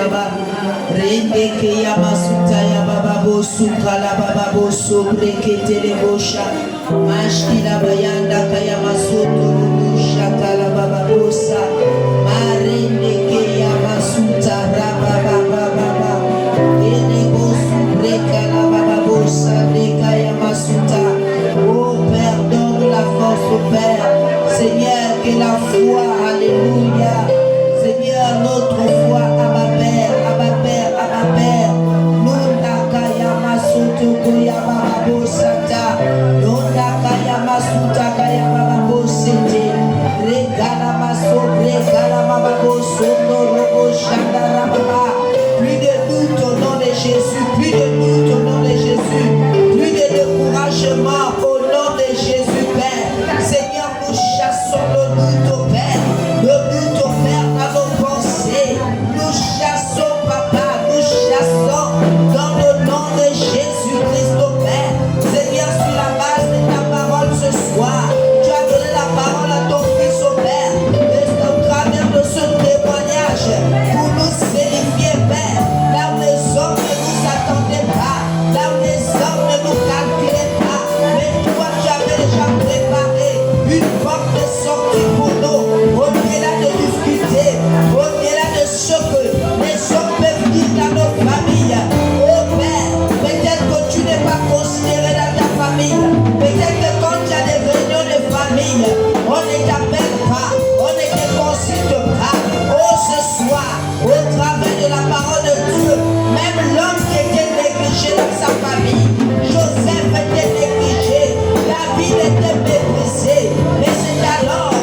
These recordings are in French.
baba. Rende ya masuta ya baba bosu kala baba bosu brekete le bosha. Mashkila bayanda kaya masuto busha kala baba bosa. Marende ya masuta raba baba baba. Ene bosu brekala baba bosa breka ya masuta. Oh Père, donne la force au Père. Seigneur, que la foi, alléluia. Seigneur, notre foi, Abba Père, Abba Père, Abba Père. Nondaka Yamasuto Koyababo Sata. Nondaka Yamasuta Kayababo Sete. Regala Maso, Regala Bababo Soto Robo Shandarababa. Plus de doute au nom de Jésus, plus de doute au nom de Jésus, plus de découragement au nom de Jésus, Père. Seigneur, nous chassons le doute au Père, le doute au Père dans nos pensées. Nous chassons, Papa, nous chassons dans le nom de Jésus-Christ, au Père. Seigneur, sur la base de ta parole ce soir, tu as donné la parole à ton Fils, au Père, et au travers de ce témoignage, pour nous vérifier, Père, là où les hommes ne nous attendaient pas, là où les hommes ne nous calculaient pas, mais toi tu avais déjà préparé une porte de sortie pour nous, au-delà de difficultés, au-delà de ce que les hommes peuvent dire dans nos familles. Oh Père, peut-être que tu n'es pas considéré dans ta famille, peut-être que quand tu as des réunions de famille, on ne t'appelle pas, on ne te consulte pas. Oh, ce soir, au travers de la parole de Dieu, même l'homme qui était négligé dans sa famille, Joseph était négligé, David était méprisé, mais c'est alors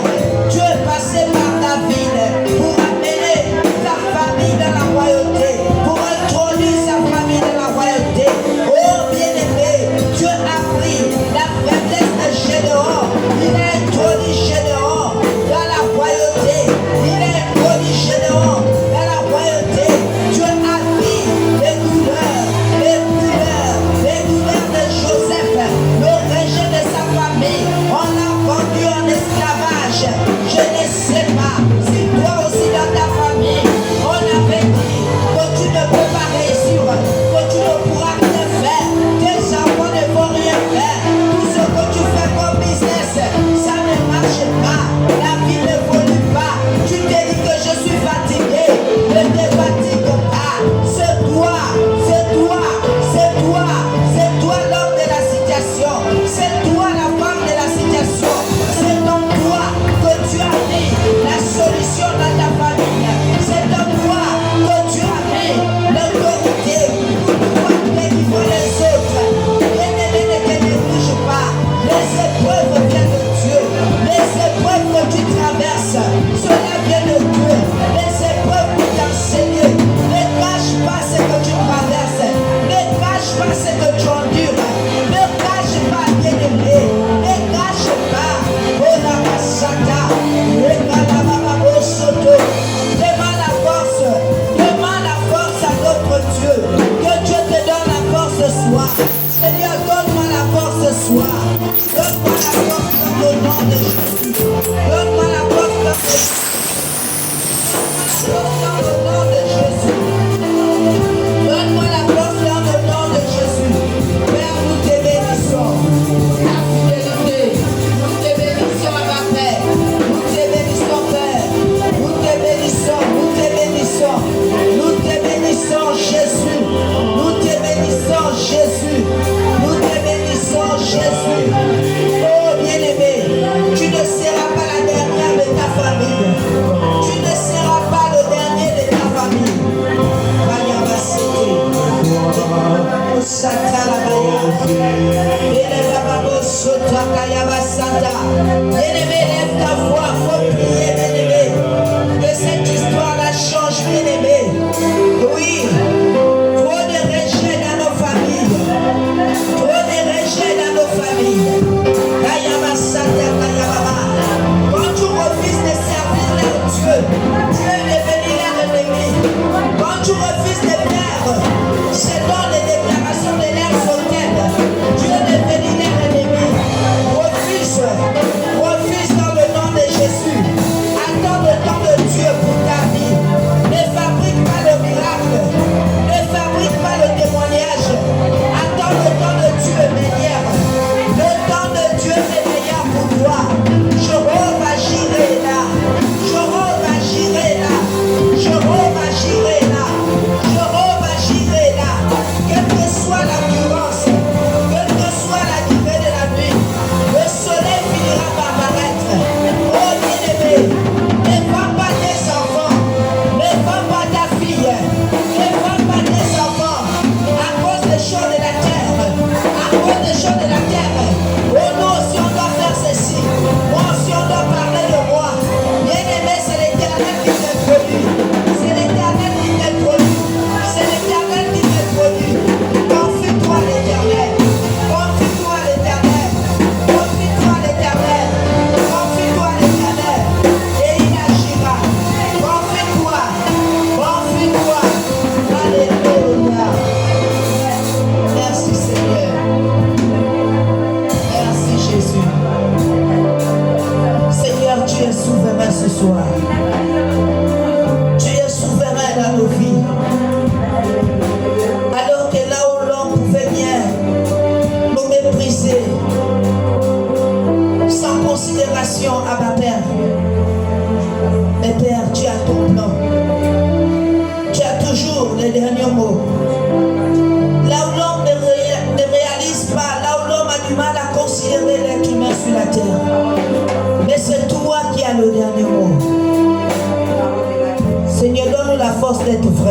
Dieu est passé par David pour amener sa famille dans la royauté, pour introduire sa famille dans la royauté. Oh bien-aimé, Dieu a pris la faiblesse de Gédéon, il a introduit Gédéon dans la royauté, il a introduit Gédéon dans la royauté. Dieu a pris les douleurs de Joseph, le rejet de sa famille, on l'a vendu en esclavage. Je ne sais pas si toi aussi dans ta famille, on avait dit que tu ne peux pas réussir, que tu ne pourras rien faire, tes enfants ne vont rien faire, tout ce que tu fais comme business, ça ne marche pas, la vie ne évolue pas, tu te dis que je suis fatigué, ne te fatigue pas, c'est toi, c'est toi, c'est toi, c'est toi l'homme de la situation, c'est toi la femme de la situation, c'est en toi que tu as mis la solution dans ta famille, c'est en toi que tu as mis l'autorité pour pouvoir délivrer les autres. Bien-aimé, ne te néglige pas, les épreuves viennent de Dieu, les épreuves que tu traverses, cela vient de Dieu, les épreuves pour t'enseigner. Ne cache pas ce que tu traverses, ne cache pas ce que tu endures, ne cache pas, bien-aimé, ne cache pas. Oh la masata, demande la force à notre Dieu, que Dieu te donne la force ce soir. Seigneur, donne-moi la force ce soir, donne-moi la force dans le nom de Jésus, donne-moi la force dans le nom de Jésus, donne-moi la force dans le nom de Jésus. Père, nous te bénissons, la fidélité, nous te bénissons à ma Père, nous te bénissons Père, nous te bénissons, nous te bénissons, nous te bénissons Jésus, nous te bénissons Jésus, nous te bénissons Jésus. Oh bien-aimé, tu ne seras pas la dernière de ta famille, tu ne seras pas le dernier de ta famille. Bien-aimé, lève ta voix, faut prier, bien-aimé, que cette histoire-là change, bien-aimé. Oui, trop de rejet dans nos familles, trop de rejet dans nos familles. Quand tu refuses de servir leur Dieu, Dieu est devenu leur ennemi. Quand tu refuses de faire selon les déclarations de leur fontaine, Dieu est devenu leur ennemi. Refuse dans le nom de Jésus. Attends le temps de Dieu pour ta vie. Ne fabrique pas le miracle.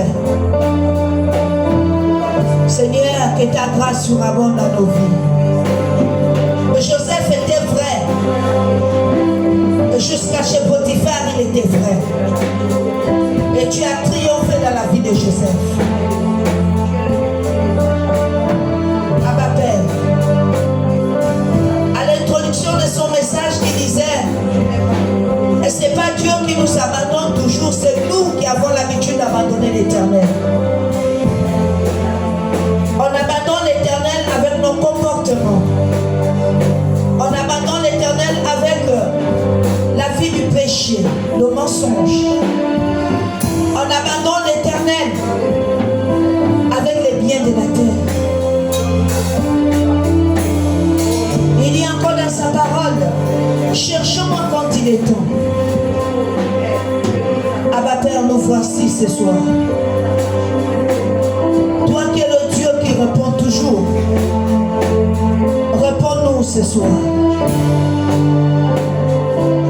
vrai. Seigneur, que ta grâce surabonde dans nos vies. Joseph était vrai. Jusqu'à chez Potiphar, il était vrai. Et tu as triomphé dans la vie de Joseph. Abba Père, à l'introduction de son message qui disait, et ce n'est pas Dieu qui nous abandonne toujours, c'est nous qui avons l'habitude d'abandonner l'Éternel. On abandonne l'Éternel avec nos comportements. On abandonne l'Éternel avec la vie du péché, le mensonge. On abandonne l'Éternel avec les biens de la terre. Il dit encore dans sa parole, cherchons-moi quand il est temps. Abba Père, nous voici ce soir. Toi qui es le Dieu qui répond toujours, réponds-nous ce soir.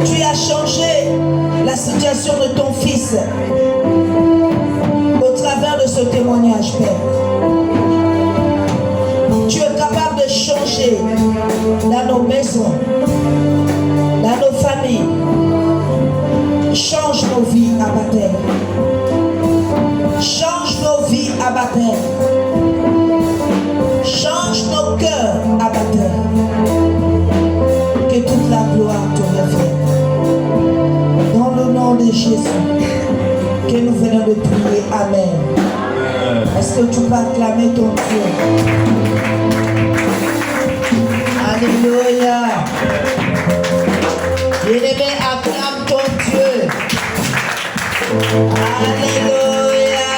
Tu as changé la situation de ton fils au travers de ce témoignage, Père. Tu es capable de changer dans nos maisons, dans nos familles. Change nos vies, Abba Père. Change nos vies, Abba Père. Change nos cœurs, Abba Père. Que toute la gloire te revienne. Dans le nom de Jésus, que nous venons de prier. Amen. Est-ce que tu peux acclamer ton Dieu? Alléluia. Bien-aimé, acclame ton Dieu. Alléluia.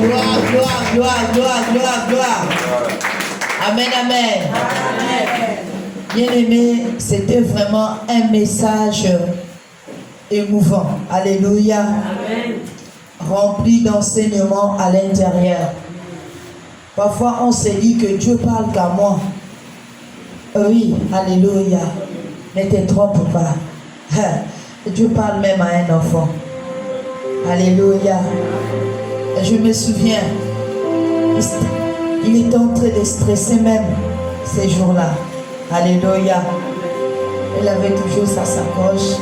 Gloire, gloire, gloire, gloire, gloire, gloire. Amen, amen. Bien-aimé, c'était vraiment un message émouvant. Alléluia. Amen. Rempli d'enseignements à l'intérieur. Parfois, on se dit que Dieu parle qu'à moi. Oui, alléluia. Ne te trompe pas. Dieu parle même à un enfant. Alléluia. Je me souviens, il était en train de stresser même ces jours-là. Alléluia. Il avait toujours sa sacoche.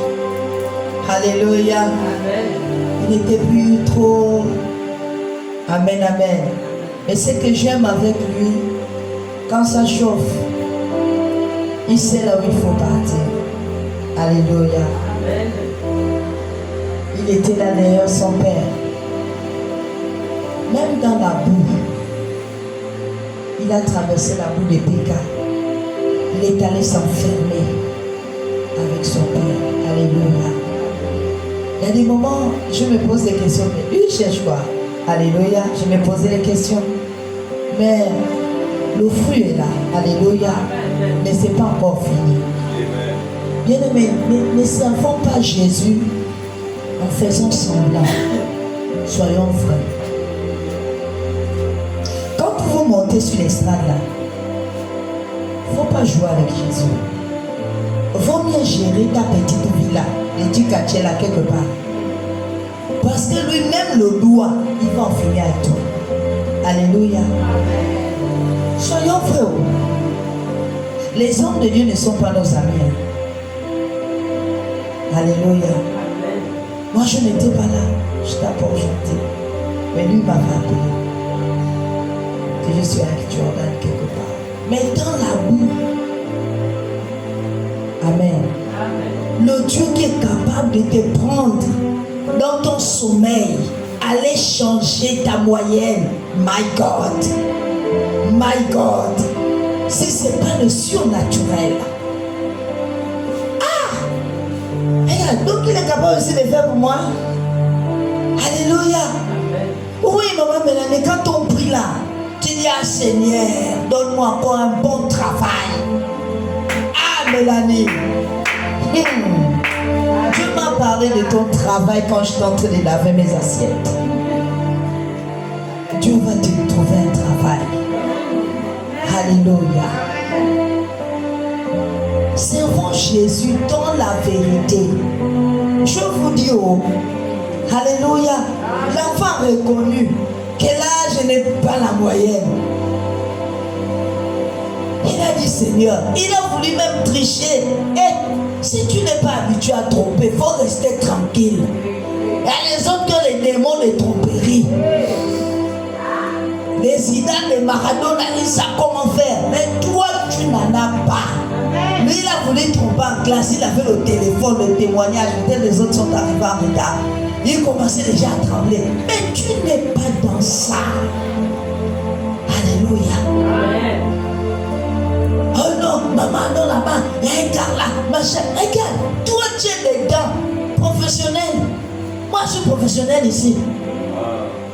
Alléluia. Il n'était plus trop. Amen, amen. Mais ce que j'aime avec lui, quand ça chauffe, il sait là où il faut partir. Alléluia. Amen. Il était là derrière son père. Même dans la boue, il a traversé la boue de Péka. Il est allé s'enfermer avec son père. Alléluia. Il y a des moments, je me pose des questions. Mais lui, il cherche quoi? Alléluia. Je me posais des questions. Mais le fruit est là. Alléluia. Mais ce n'est pas encore fini. Bien-aimé, ne servons pas Jésus en faisant semblant. Soyons vrais. Quand vous montez sur l'estrade là, il ne faut pas jouer avec Jésus. Vaut mieux gérer ta petite vie là, et tu caches là quelque part. Parce que lui-même le doigt, il va en finir avec toi. Alléluia. Soyons vrais. Les hommes de Dieu ne sont pas nos amis. Alléluia. Moi je n'étais pas là. Je t'apporte gentil. Mais lui m'a rappelé que je suis avec Jordan quelque part. Mais dans la boue. Amen. Le Dieu qui est capable de te prendre dans ton sommeil, aller changer ta moyenne. My God. My God. Si ce n'est pas le surnaturel. Donc il est capable aussi de faire pour moi. Alléluia. Oui, maman Mélanie, quand on prie là, tu dis ah Seigneur, donne-moi encore un bon travail. Ah Mélanie, Dieu m'a parlé de ton travail quand je suis en train de laver mes assiettes. Dieu va te trouver un travail. Alléluia. Servons Jésus dans la vérité. Je vous dis, oh, Alléluia. L'enfant a reconnu que l'âge n'est pas la moyenne. Il a dit Seigneur, il a voulu même tricher. Et si tu n'es pas habitué à tromper, il faut rester tranquille. Il y a les autres que les démons de tromperie. Les Zidane, les Maradona, ils savent comment faire. Mais toi, tu n'en as pas. Lui, il a voulu tromper en classe. Il a fait le téléphone, le témoignage. Peut-être les autres sont arrivés en retard. Il commençait déjà à trembler. Mais tu n'es pas dans ça. Alléluia. Oh non, maman, non, là-bas, il y a un gars là, machin. Regarde, toi, tu es des gars professionnels. Moi, je suis professionnel ici.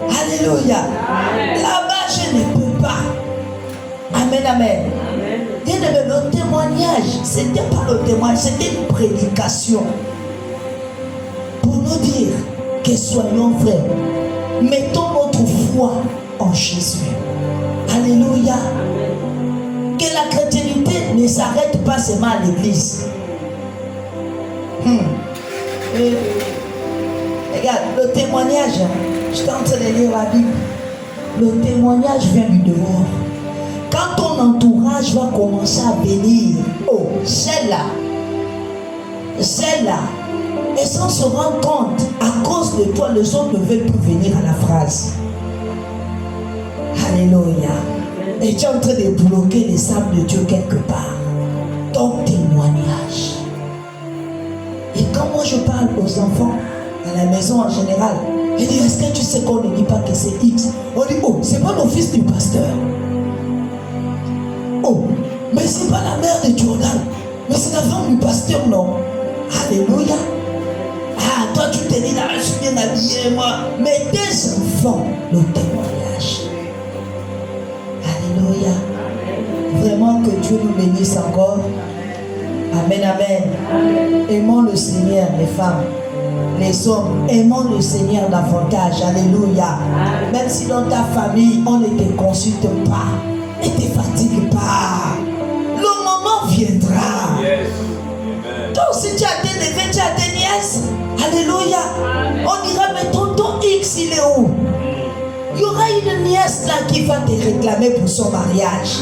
Alléluia. Là-bas, je ne peux pas. Amen, amen. Bien aimé, le témoignage, c'était pas le témoignage, c'était une prédication. Pour nous dire que soyons vrais. Mettons notre foi en Jésus. Alléluia. Que la chrétienté ne s'arrête pas seulement à l'église. Regarde, le témoignage, je suis en train de lire la Bible. Le témoignage vient du dehors. Quand ton entourage va commencer à venir, oh, celle-là, et sans se rendre compte, à cause de toi, les autres ne veulent plus venir à la phrase. Alléluia. Et tu es en train de bloquer les sables de Dieu quelque part. Ton témoignage. Et quand moi je parle aux enfants, à la maison en général, ils disent, est-ce que tu sais qu'on ne dit pas que c'est X? On dit, oh, c'est pas le fils du pasteur. Oh, mais c'est pas la mère de Jordan. Mais c'est la femme du pasteur, non? Alléluia. Ah, toi tu te dis, là, je suis bien habillé, moi. Mais tes enfants, le témoignage. Alléluia. Vraiment que Dieu nous bénisse encore. Amen, amen. Amen. Aimons le Seigneur, les femmes. Les hommes, aimons le Seigneur davantage. Alléluia. Amen. Même si dans ta famille, on ne te consulte pas, ne te fatigue pas. Le moment viendra. Yes. Toi aussi, tu as tes neveux, tu as tes nièces. Alléluia. Amen. On dira, mais tonton X, il est où? Il y aura une nièce là qui va te réclamer pour son mariage.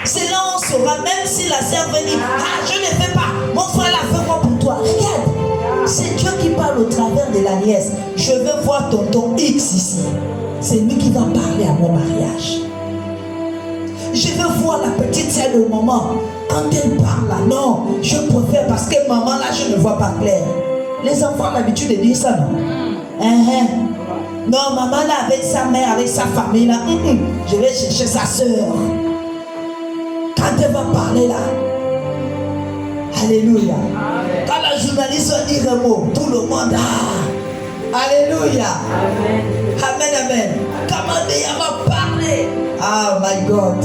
C'est là on saura, même si la sœur va dire, ah, je ne fais pas, mon frère l'a fait moi pour toi. Regarde, c'est Dieu qui parle au travers de la nièce. Je veux voir tonton X ici. C'est lui qui va parler à mon mariage. Je veux voir la petite sœur de maman. Quand elle parle là, non, je préfère parce que maman là, je ne vois pas clair. Les enfants ont l'habitude de dire ça, non? Non, maman là, avec sa mère, avec sa famille là, je vais chercher sa soeur. Quand elle va parler là, alléluia. Amen. Quand la journaliste va dire un mot, tout le monde alléluia. Amen. Amen, amen. Quand Maria va parler, ah my God,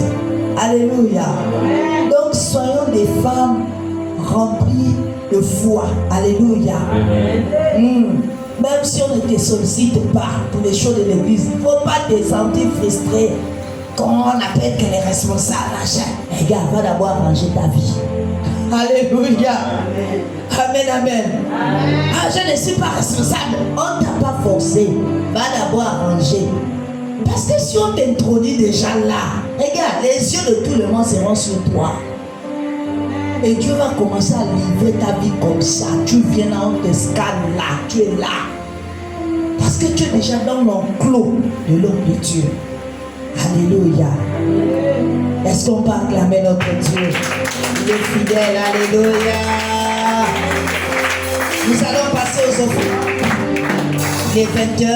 alléluia. Amen. Donc soyons des femmes remplies de foi, alléluia. Même si on ne te sollicite pas pour les choses de l'église, il ne faut pas te sentir frustré. Quand on appelle que les responsables, les gars, va d'abord arranger ta vie. Alléluia. Amen, amen. Ah, je ne suis pas responsable. On ne t'a pas forcé. Va d'abord arranger. Parce que si on t'introduit déjà là, regarde, les yeux de tout le monde seront sur toi. Et Dieu va commencer à livrer ta vie comme ça. Tu viens là, on te scanne là, tu es là. Parce que tu es déjà dans l'enclos de l'homme de Dieu. Alléluia. Est-ce qu'on peut acclamer notre Dieu? Il est fidèle. Alléluia. Nous allons passer aux offrandes. Il est 20h.